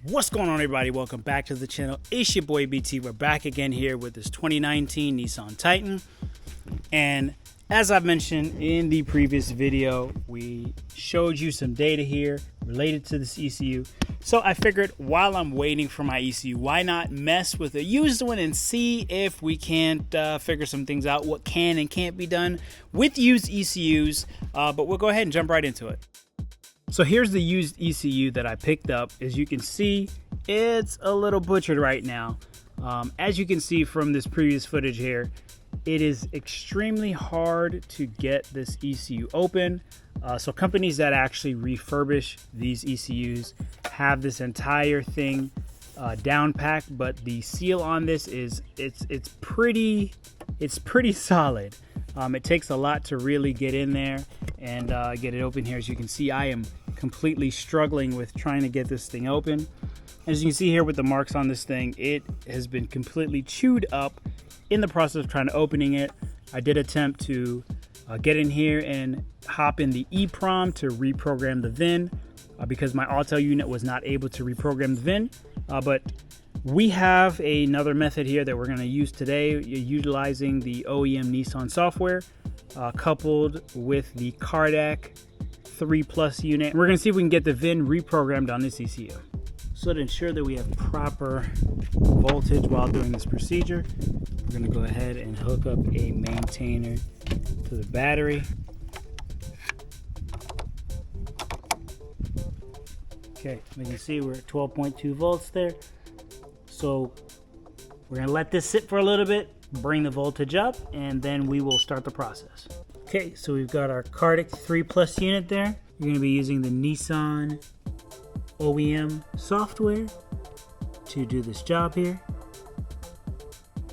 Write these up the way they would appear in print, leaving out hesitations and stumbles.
What's going on, everybody? Welcome back to the channel. It's your boy BT. We're back again here with this 2019 Nissan Titan. And as I've mentioned in the previous video, we showed you some data here related to this ECU. So I figured while I'm waiting for my ECU, why not mess with a used one and see if we can't figure some things out, what can and can't be done with used ECUs. But we'll go ahead and jump right into it. So here's the used ECU that I picked up. As you can see, it's a little butchered right now. As you can see from this previous footage here, it is extremely hard to get this ECU open. So companies that actually refurbish these ECUs have this entire thing down packed, but the seal on this is it's pretty solid. It takes a lot to really get in there and get it open here. As you can see, I am completely struggling with trying to get this thing open. As you can see here with the marks on this thing, it has been completely chewed up in the process of trying to opening it. I did attempt to get in here and hop in the EEPROM to reprogram the VIN because my Autel unit was not able to reprogram the VIN. But we have another method here that we're going to use today, utilizing the OEM Nissan software coupled with the Cardac 3+ unit. We're going to see if we can get the VIN reprogrammed on this ECU. So to ensure that we have proper voltage while doing this procedure, we're going to go ahead and hook up a maintainer to the battery. Okay, we can see we're at 12.2 volts there. So we're going to let this sit for a little bit, bring the voltage up, and then we will start the process. Okay, so we've got our Cardac 3+ unit there. You're going to be using the Nissan OEM software to do this job here.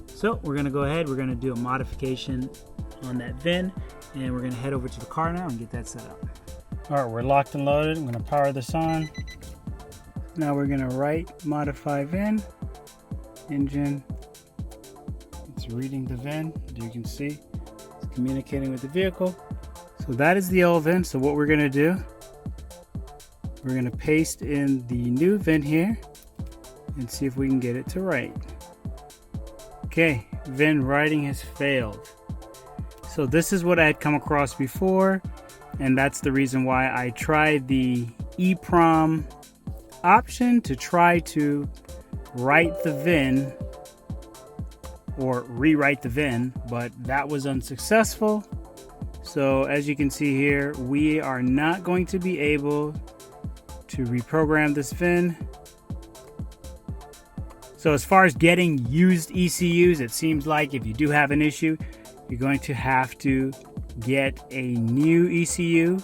So we're going to go ahead, we're going to do a modification on that VIN, and we're going to head over to the car now and get that set up. All right, we're locked and loaded. I'm going to power this on. Now we're going to write modify VIN. Engine, it's reading the VIN. As you can see, it's communicating with the vehicle. So that is the old VIN. So what we're going to do, we're going to paste in the new VIN here and see if we can get it to write. Okay, VIN writing has failed. So this is what I had come across before, and that's the reason why I tried the EEPROM option to try to write the VIN or rewrite the VIN, but that was unsuccessful. So as you can see here, we are not going to be able to reprogram this VIN. So as far as getting used ECUs, it seems like if you do have an issue, you're going to have to get a new ECU. You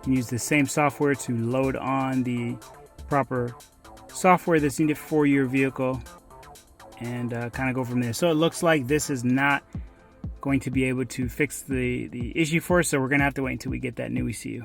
can use the same software to load on the proper software that's needed for your vehicle and kind of go from there. So it looks like this is not going to be able to fix the issue for us, so we're going to have to wait until we get that new ECU.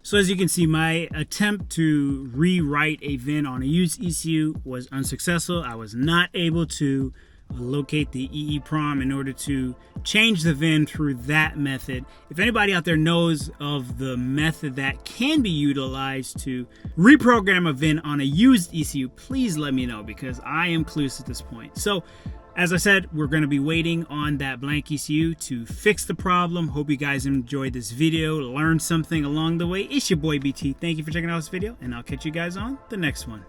So as you can see, my attempt to rewrite a VIN on a used ECU was unsuccessful. I was not able to locate the EEPROM in order to change the VIN through that method. If anybody out there knows of the method that can be utilized to reprogram a VIN on a used ECU, please let me know, because I am clueless at this point. So as I said, we're going to be waiting on that blank ECU to fix the problem. Hope you guys enjoyed this video, learned something along the way. It's your boy BT. Thank you for checking out this video, and I'll catch you guys on the next one.